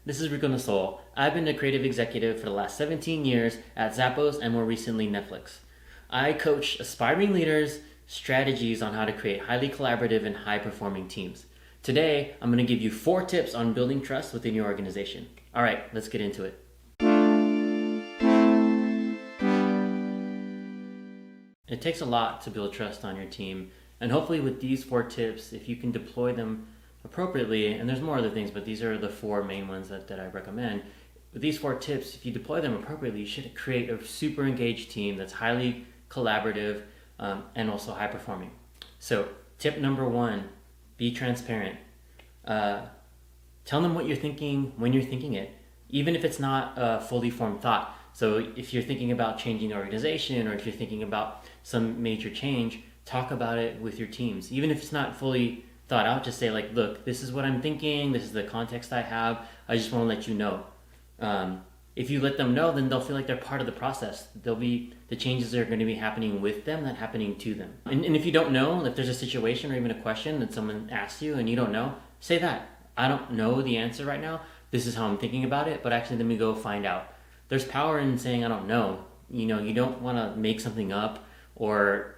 This is Rico Nasol. I've been a creative executive for the last 17 years at Zappos and more recently Netflix. I coach aspiring leaders strategies on how to create highly collaborative and high performing teams. Today, I'm going to give you 4 tips on building trust within your organization. All right, let's get into it. It takes a lot to build trust on your team, and hopefully with these 4 tips, if you can deploy them appropriately, and there's more other things, but these are the 4 main ones that I recommend. With these 4 tips, if you deploy them appropriately, you should create a super engaged team that's highly collaborative and also high performing. So tip number 1, be transparent. Tell them what you're thinking when you're thinking it, even if it's not a fully formed thought. So if you're thinking about changing the organization, or if you're thinking about some major change, talk about it with your teams. Even if it's not fully thought out, just say like, look, this is what I'm thinking, this is the context I have, I just want to let you know. If you let them know, then they'll feel like they're part of the process. The changes are going to be happening with them, not happening to them. And if you don't know, if there's a situation or even a question that someone asks you and you don't know, say that. I don't know the answer right now, this is how I'm thinking about it, but actually let me go find out. There's power in saying I don't know. You don't want to make something up or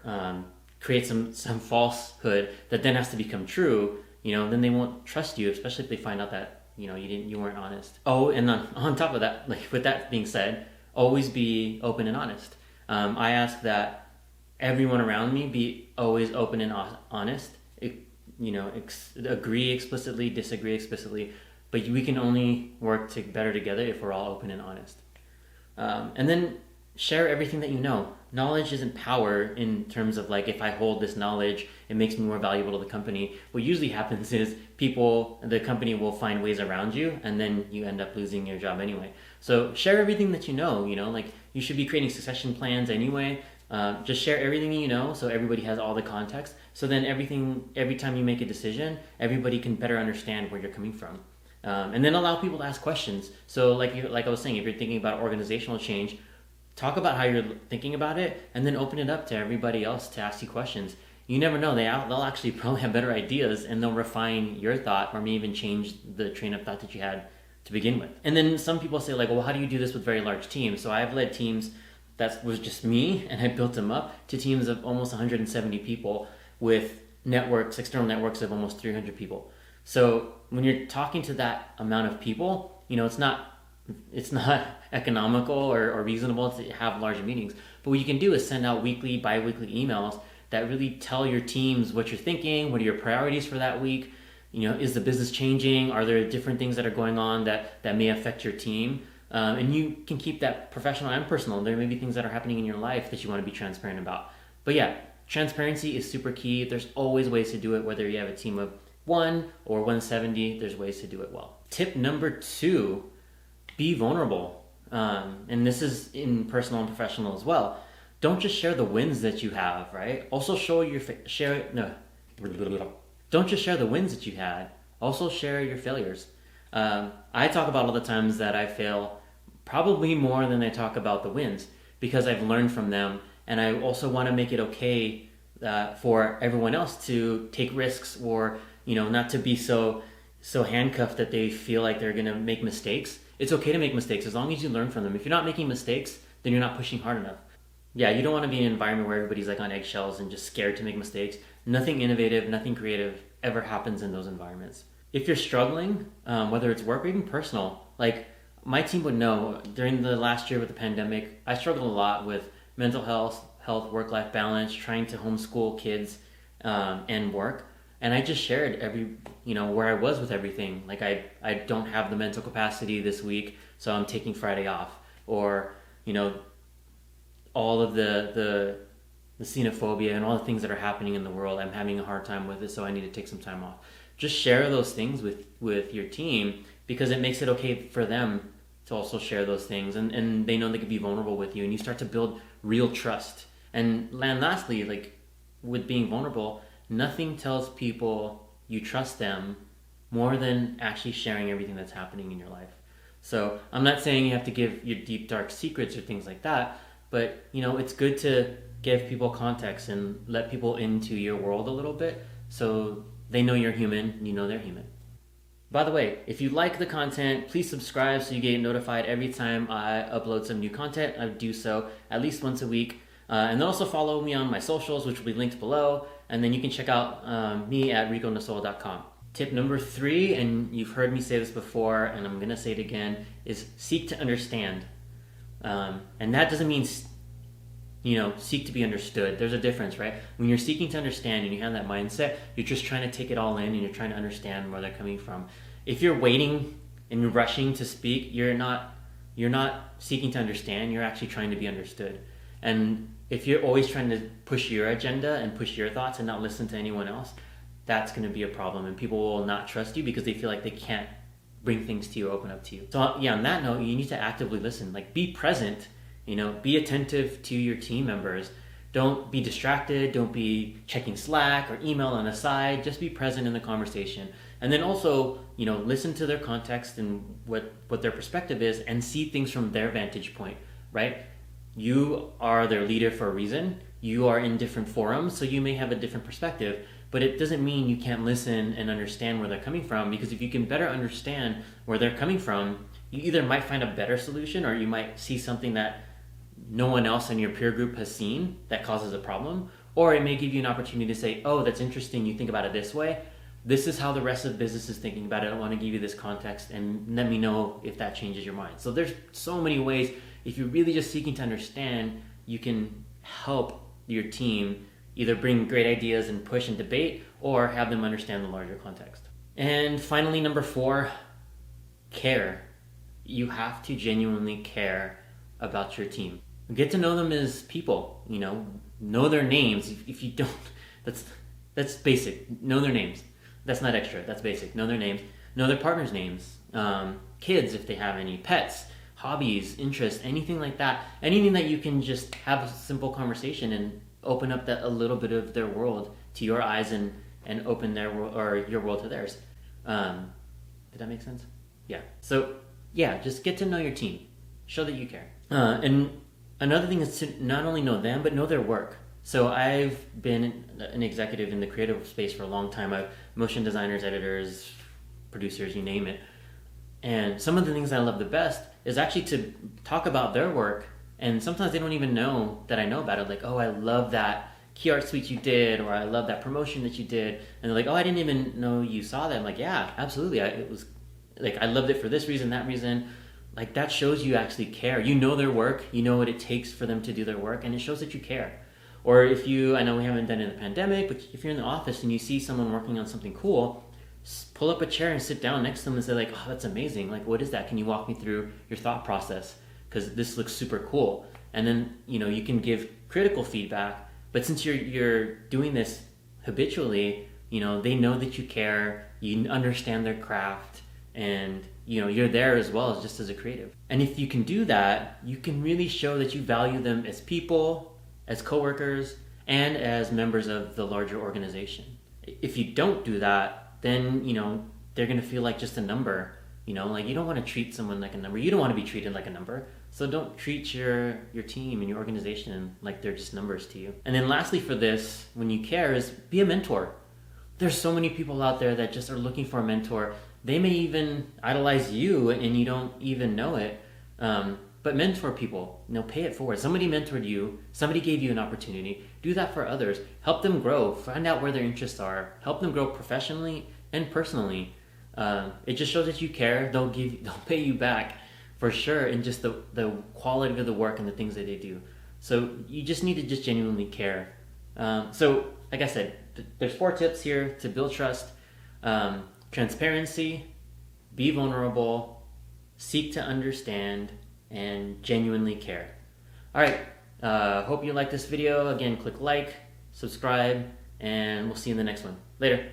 create some falsehood that then has to become true. Then they won't trust you, especially if they find out that you weren't honest. Oh, and on top of that, like with that being said, always be open and honest. I ask that everyone around me be always open and honest. Agree explicitly, disagree explicitly, but we can only work better together if we're all open and honest. And then share everything that you know. Knowledge isn't power in terms of like, if I hold this knowledge, it makes me more valuable to the company. What usually happens is the company will find ways around you, and then you end up losing your job anyway. So share everything that you know, like you should be creating succession plans anyway. Just share everything you know so everybody has all the context. So then every time you make a decision, everybody can better understand where you're coming from. And then allow people to ask questions. So like I was saying, if you're thinking about organizational change, talk about how you're thinking about it, and then open it up to everybody else to ask you questions. You never know, they'll actually probably have better ideas, and they'll refine your thought or maybe even change the train of thought that you had to begin with. And then some people say like, well, how do you do this with very large teams? So I've led teams that was just me, and I built them up to teams of almost 170 people with external networks of almost 300 people. So when you're talking to that amount of people, it's not economical or reasonable to have larger meetings. But what you can do is send out weekly, bi-weekly emails that really tell your teams what you're thinking, what are your priorities for that week. Is the business changing? Are there different things that are going on that may affect your team? And you can keep that professional and personal. There may be things that are happening in your life that you want to be transparent about. But yeah, transparency is super key. There's always ways to do it, whether you have a team of 1 or 170, there's ways to do it well. Tip number 2, be vulnerable. And this is in personal and professional as well. Don't just share the wins that you have, right? Also don't just share the wins that you had. Also share your failures. I talk about all the times that I fail, probably more than I talk about the wins, because I've learned from them, and I also want to make it okay for everyone else to take risks, or not to be so handcuffed that they feel like they're gonna make mistakes. It's okay to make mistakes as long as you learn from them. If you're not making mistakes, then you're not pushing hard enough. Yeah, you don't want to be in an environment where everybody's like on eggshells and just scared to make mistakes. Nothing innovative, nothing creative ever happens in those environments. If you're struggling, whether it's work or even personal, like my team would know during the last year with the pandemic, I struggled a lot with mental health, work-life balance, trying to homeschool kids and work. And I just shared where I was with everything. Like I don't have the mental capacity this week, so I'm taking Friday off. Or, all of the xenophobia and all the things that are happening in the world, I'm having a hard time with it, so I need to take some time off. Just share those things with your team, because it makes it okay for them to also share those things, and they know they can be vulnerable with you, and you start to build real trust. And lastly, like with being vulnerable, nothing tells people you trust them more than actually sharing everything that's happening in your life. So I'm not saying you have to give your deep, dark secrets or things like that, but it's good to give people context and let people into your world a little bit so they know you're human and you know they're human. By the way, if you like the content, please subscribe so you get notified every time I upload some new content. I do so at least once a week. And then also follow me on my socials, which will be linked below. And then you can check out me at riconasol.com. Tip number 3, and you've heard me say this before, and I'm going to say it again, is seek to understand. And that doesn't mean, seek to be understood. There's a difference, right? When you're seeking to understand and you have that mindset, you're just trying to take it all in and you're trying to understand where they're coming from. If you're waiting and you're rushing to speak, you're not seeking to understand, you're actually trying to be understood. And if you're always trying to push your agenda and push your thoughts and not listen to anyone else, that's going to be a problem, and people will not trust you because they feel like they can't bring things to you, open up to you. So yeah, on that note, you need to actively listen. Like, be present, be attentive to your team members. Don't be distracted. Don't be checking Slack or email on the side. Just be present in the conversation. And then also, listen to their context and what their perspective is, and see things from their vantage point, right? You are their leader for a reason. You are in different forums, so you may have a different perspective, but it doesn't mean you can't listen and understand where they're coming from, because if you can better understand where they're coming from, you either might find a better solution, or you might see something that no one else in your peer group has seen that causes a problem, or it may give you an opportunity to say, oh, that's interesting, you think about it this way. This is how the rest of the business is thinking about it. I want to give you this context, and let me know if that changes your mind. So there's so many ways. If you're really just seeking to understand, you can help your team either bring great ideas and push and debate, or have them understand the larger context. And finally, number 4, care. You have to genuinely care about your team. Get to know them as people, know their names. If you don't, that's basic. Know their names. That's not extra, that's basic. Know their names. Know their partners' names. Kids, if they have any, pets, hobbies, interests, anything like that. Anything that you can just have a simple conversation and open up a little bit of their world to your eyes, and open their world, or your world to theirs. Did that make sense? Yeah. So yeah, just get to know your team. Show that you care. And another thing is to not only know them, but know their work. So I've been an executive in the creative space for a long time. I've motion designers, editors, producers, you name it. And some of the things that I love the best is actually to talk about their work. And sometimes they don't even know that I know about it. Like, oh, I love that key art suite you did, or I love that promotion that you did. And they're like, oh, I didn't even know you saw that. I'm like, yeah, absolutely. It was like, I loved it for this reason, that reason. Like, that shows you actually care. You know their work. You know what it takes for them to do their work. And it shows that you care. Or if I know we haven't done it in the pandemic, but if you're in the office and you see someone working on something cool, pull up a chair and sit down next to them and say, like, oh, that's amazing. Like, what is that? Can you walk me through your thought process? Because this looks super cool. And then, you can give critical feedback. But since you're doing this habitually, they know that you care, you understand their craft, and, you're there as well as just as a creative. And if you can do that, you can really show that you value them as people, as coworkers, and as members of the larger organization. If you don't do that, then, they're going to feel like just a number. Like, you don't want to treat someone like a number. You don't want to be treated like a number. So don't treat your team and your organization like they're just numbers to you. And then lastly for this, when you care, is be a mentor. There's so many people out there that just are looking for a mentor. They may even idolize you and you don't even know it. But mentor people, pay it forward. Somebody mentored you. Somebody gave you an opportunity. Do that for others. Help them grow. Find out where their interests are. Help them grow professionally and personally. It just shows that you care. They'll pay you back for sure, in just the quality of the work and the things that they do. So you just need to just genuinely care. So like I said, there's 4 tips here to build trust. Transparency, be vulnerable, seek to understand, and genuinely care. All right, hope you like this video. Again, click like, subscribe, and we'll see you in the next one. Later.